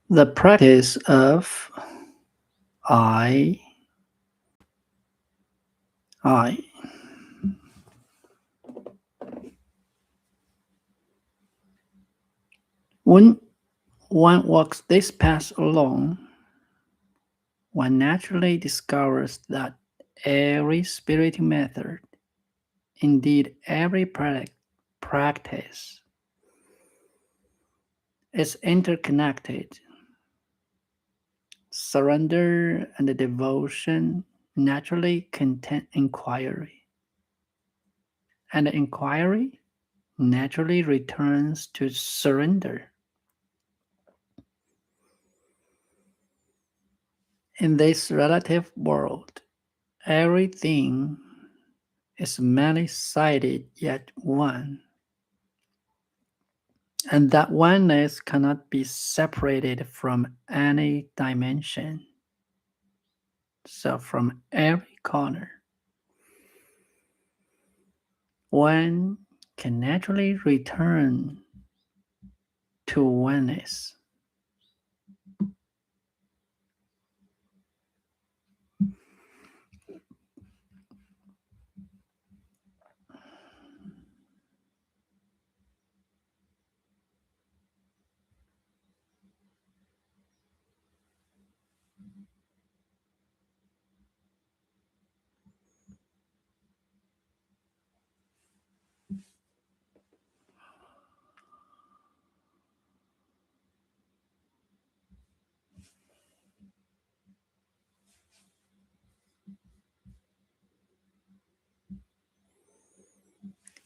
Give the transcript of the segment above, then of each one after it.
The practice of I, I. When one walks this path alone, one naturally discovers that every spiritual method, indeed every practice, is interconnected. Surrender and devotion naturally contain inquiry, and inquiry naturally returns to surrender. In this relative world, everything is many-sided yet one, and that oneness cannot be separated from any dimension. So, from every corner, one can naturally return to oneness.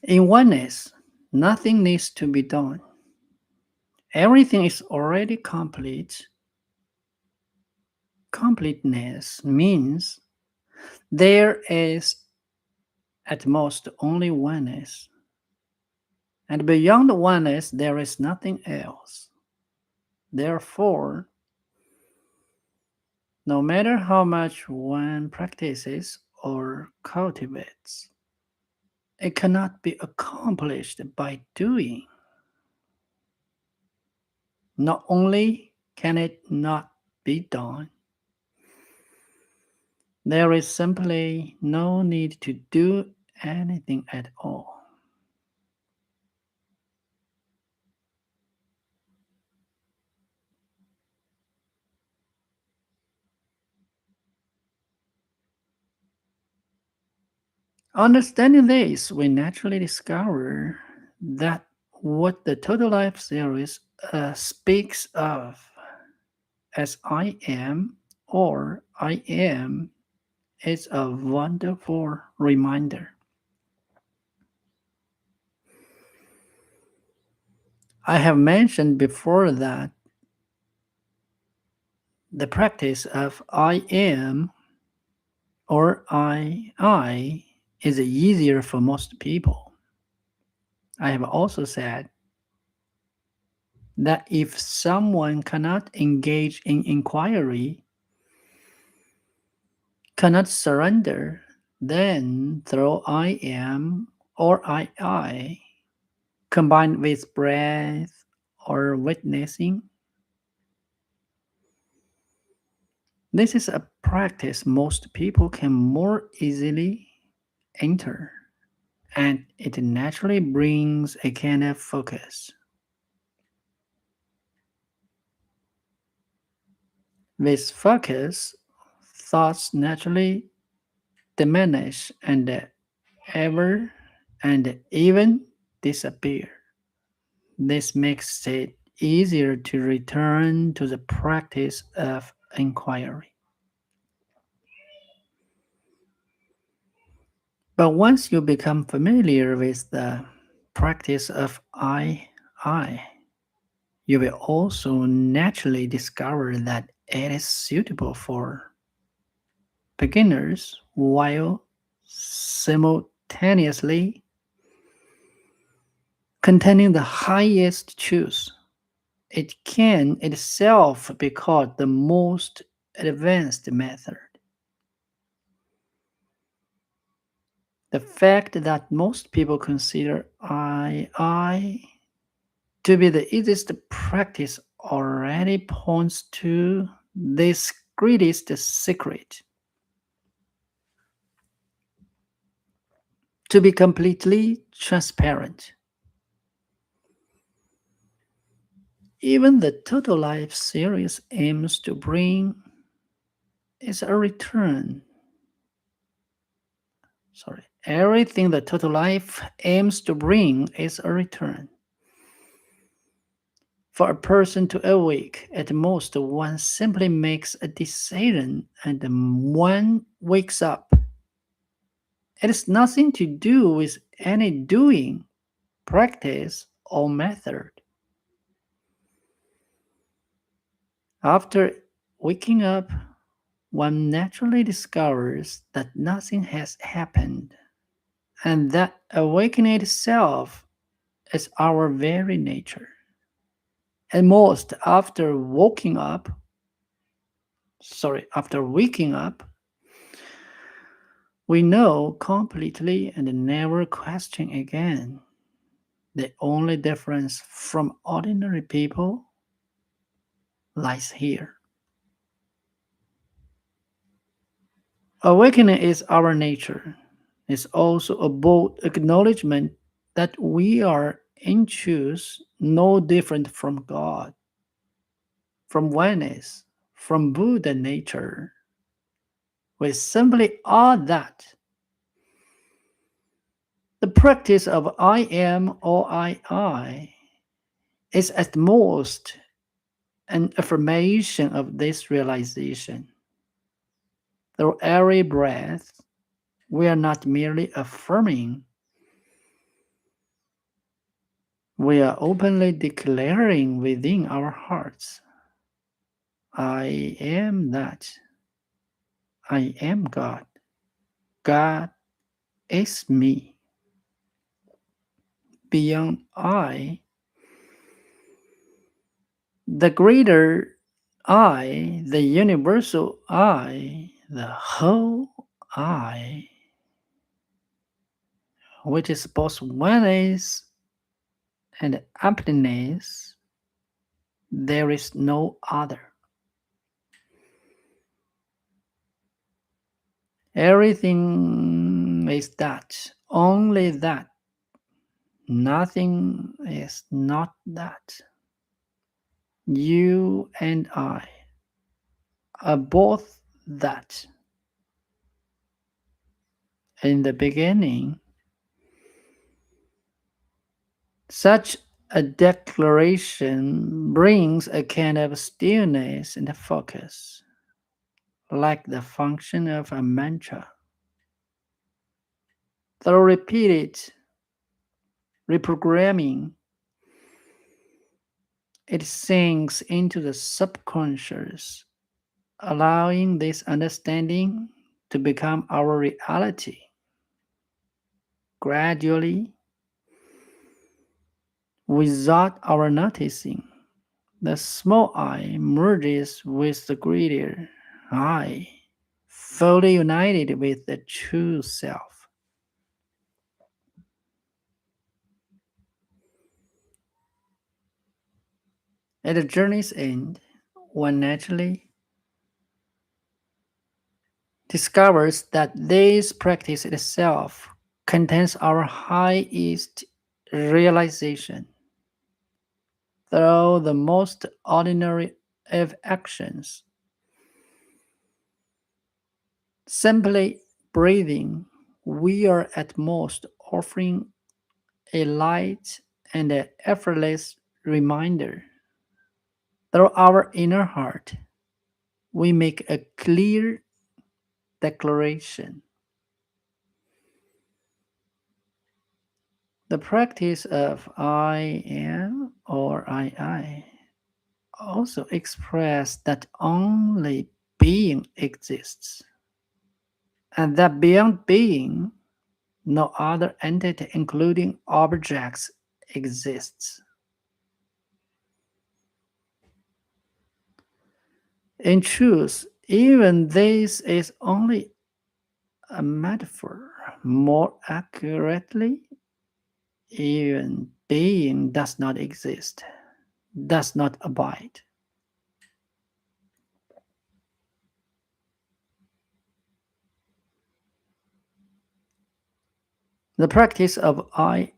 In oneness, nothing needs to be done. Everything is already complete. Completeness means there is at most only oneness, and beyond oneness there is nothing else. Therefore, no matter how much one practices or cultivates, it cannot be accomplished by doing. Not only can it not be done, there is simply no need to do anything at all. Understanding this, we naturally discover that what the Total Life series speaks of as I am or I am is a wonderful reminder. I have mentioned before that the practice of I am or I is easier for most people. I have also said that if someone cannot engage in inquiry, cannot surrender, then through I am or I, combined with breath or witnessing, this is a practice most people can more easily enter, and it naturally brings a kind of focus. With focus, thoughts naturally diminish and ever and even disappear. This makes it easier to return to the practice of inquiry. But once you become familiar with the practice of I, you will also naturally discover that it is suitable for beginners while simultaneously containing the highest truth. It can itself be called the most advanced method. The fact that most people consider I to be the easiest practice already points to this greatest secret. To be completely transparent, even the Total Life series aims to bring is a return. Sorry, everything the Total Life aims to bring is a return. For a person to awake, at most one simply makes a decision and one wakes up. It has nothing to do with any doing, practice, or method. After waking up, one naturally discovers that nothing has happened and that awakening itself is our very nature. At most, after waking up, we know completely and never question again. The only difference from ordinary people lies here. Awakening is our nature. It's also a bold acknowledgement that we are in truth no different from God, from oneness, from Buddha nature. We simply are that. The practice of I am or I is at most an affirmation of this realization. Through every breath, we are not merely affirming, we are openly declaring within our hearts, I am that. I am God. God is me. Beyond I, the greater I, the universal I, the whole I, which is both oneness and emptiness, there is no other. Everything is that, only that. Nothing is not that. You and I are both that. In the beginning, such a declaration brings a kind of stillness and focus, like the function of a mantra. Through repeated reprogramming, it sinks into the subconscious, allowing this understanding to become our reality. Gradually, without our noticing, the small I merges with the greater I, fully united with the true self. At the journey's end, one naturally discovers that this practice itself contains our highest realization. Through the most ordinary of actions, simply breathing, we are at most offering a light and an effortless reminder. Through our inner heart, we make a clear declaration. The practice of I am or I also express that only being exists, and that beyond being, no other entity, including objects, exists. In truth, even this is only a metaphor. More accurately, even being does not exist. does not abide. The practice of I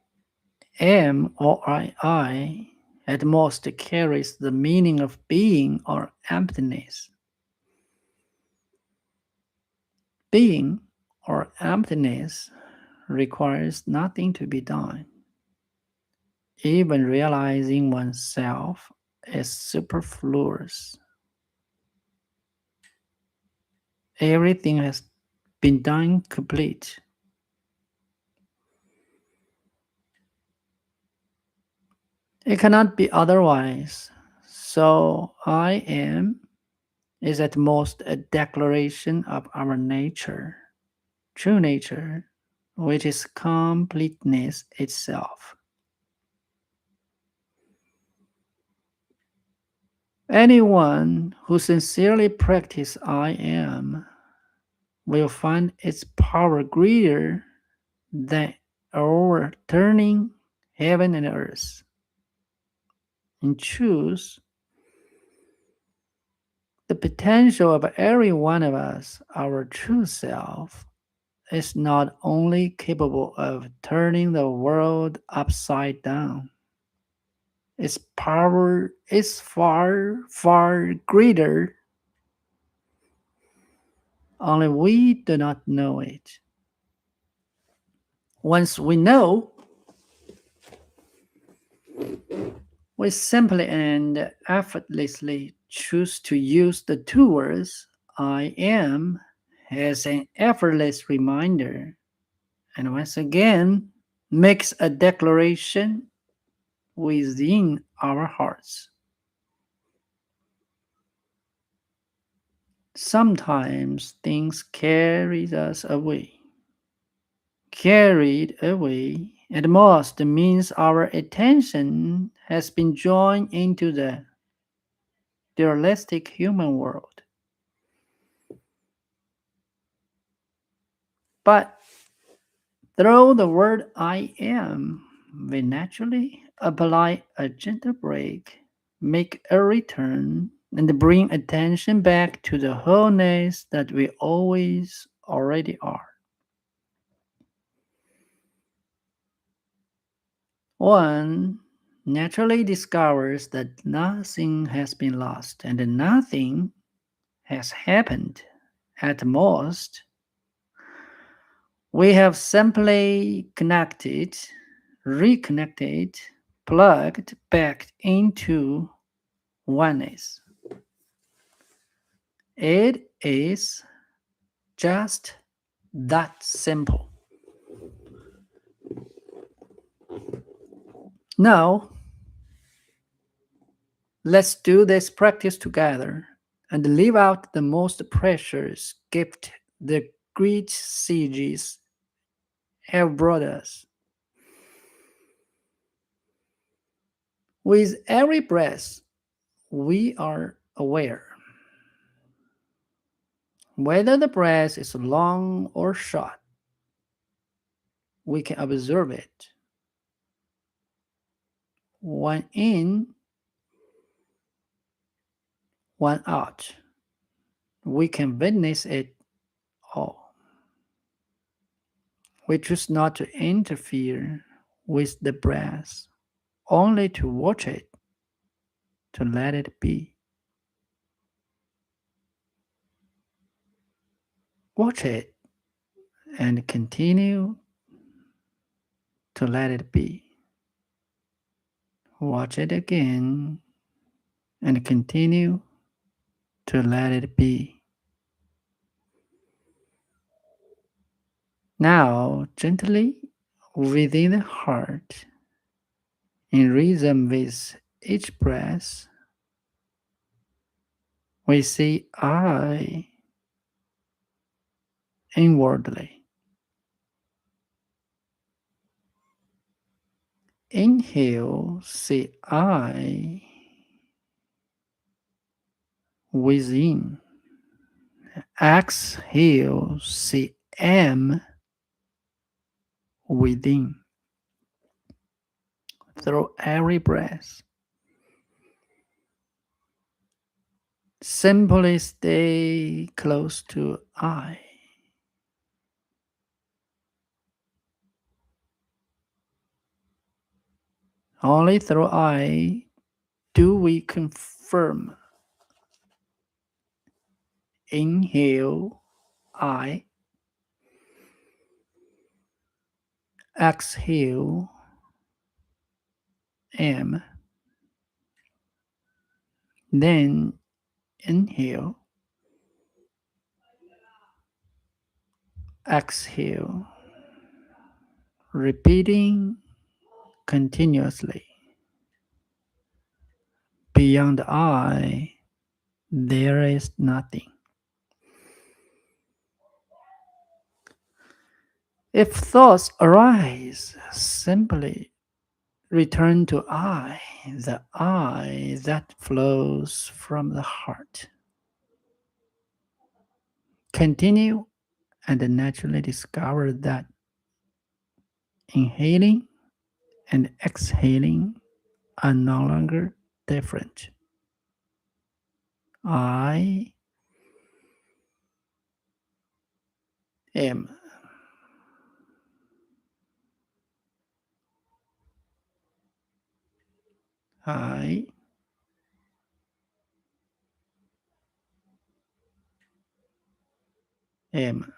am or I at most carries the meaning of being or emptiness. Being or emptiness requires nothing to be done. Even realizing oneself is superfluous. Everything has been done complete. It cannot be otherwise. So I am is at most a declaration of our nature, true nature, which is completeness itself. Anyone who sincerely practices I am will find its power greater than overturning heaven and earth. In truth, the potential of every one of us, our true self, is not only capable of turning the world upside down, its power is far, far greater, only we do not know it. Once we know, we simply and effortlessly choose to use the two words I am as an effortless reminder, and once again makes a declaration within our hearts. Sometimes things carried away, at most means our attention has been drawn into the dualistic human world. But through the word I am, we naturally apply a gentle break, make a return, and bring attention back to the wholeness that we always already are. One naturally discovers that nothing has been lost and nothing has happened. At most, we have simply connected, reconnected, plugged back into oneness. It is just that simple. Now, let's do this practice together and live out the most precious gift the great sages have brought us. With every breath, we are aware. Whether the breath is long or short, we can observe it. One in, one out. We can witness it all. We choose not to interfere with the breath, only to watch it, to let it be. Watch it and continue to let it be. Watch it again and continue to let it be. Now, gently within the heart, in rhythm with each breath, we say I inwardly. Inhale, say I within. Exhale, say am within. Through every breath. Simply stay close to I. Only through I do we confirm. Inhale I, exhale am, then inhale, exhale, repeating continuously. Beyond I, there is nothing. If thoughts arise, simply return to I, the I that flows from the heart. Continue and naturally discover that inhaling and exhaling are no longer different. I am. I am.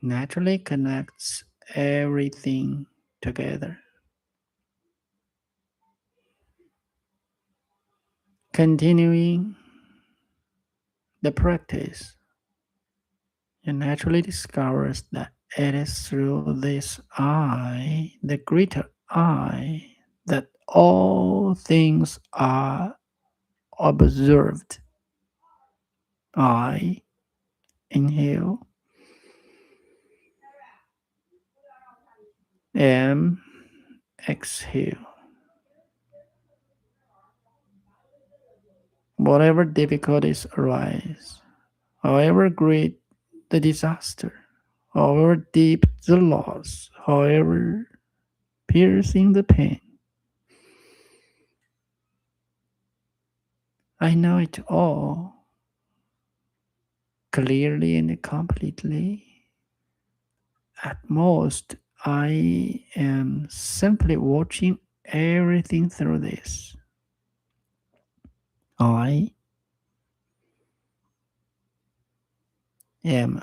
Naturally connects everything together. Continuing the practice, you naturally discovers that it is through this I, the greater I, that all things are observed. I inhale, am, exhale. Whatever difficulties arise, however great the disaster, however deep the loss, however piercing the pain, I know it all clearly and completely. At most, I am simply watching everything through this. I am.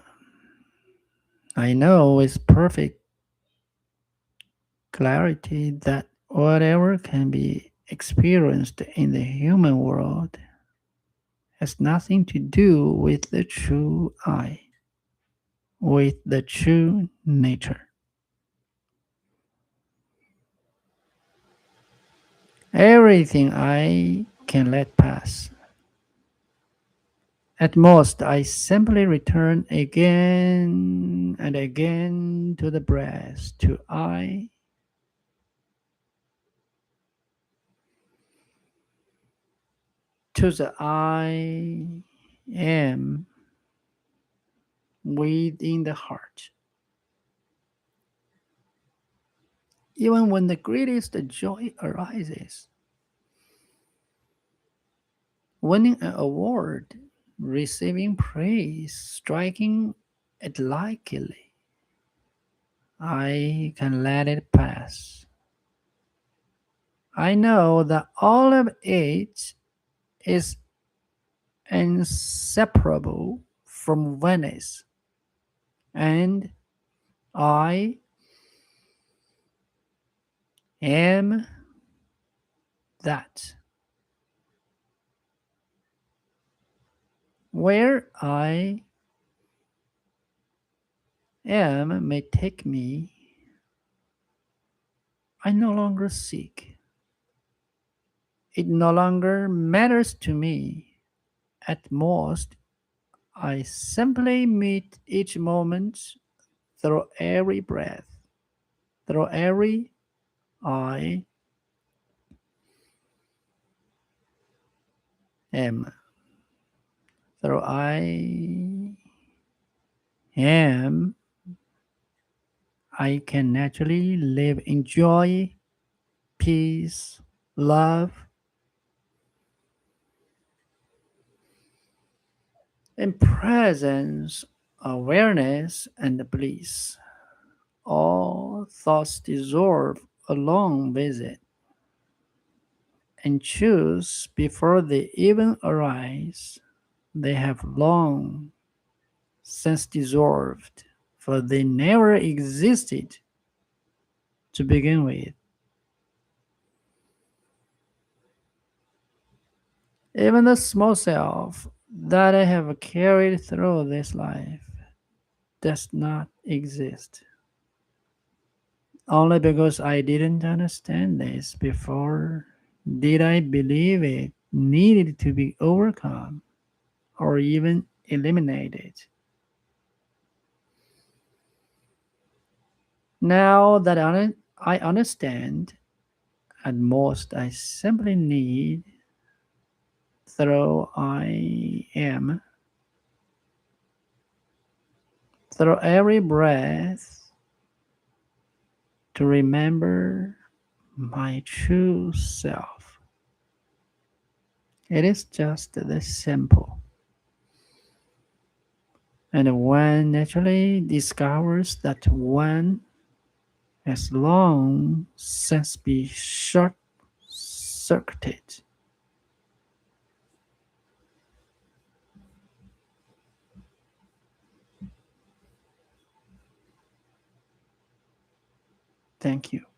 I know with perfect clarity that whatever can be experienced in the human world has nothing to do with the true I, with the true nature. Everything I can let pass. At most, I simply return again and again to the breath, to I, to the I am within the heart. Even when the greatest joy arises, winning an award, receiving praise, striking it likely, I can let it pass. I know that all of it is inseparable from Venice, and I am that. Where I am may take me, I no longer seek. It no longer matters to me. At most, I simply meet each moment through every breath, through every I am, through I am, I can naturally live in joy, peace, love, In presence, awareness, and bliss, all thoughts dissolve along with it and choose before they even arise. They have long since dissolved, for they never existed to begin with. Even the small self that I have carried through this life does not exist. Only because I didn't understand this before did I believe it needed to be overcome or even eliminated. Now that I understand, at most I simply need, through I am, through every breath, to remember my true self. It is just this simple. And one naturally discovers that one has long since been short circuited. Thank you.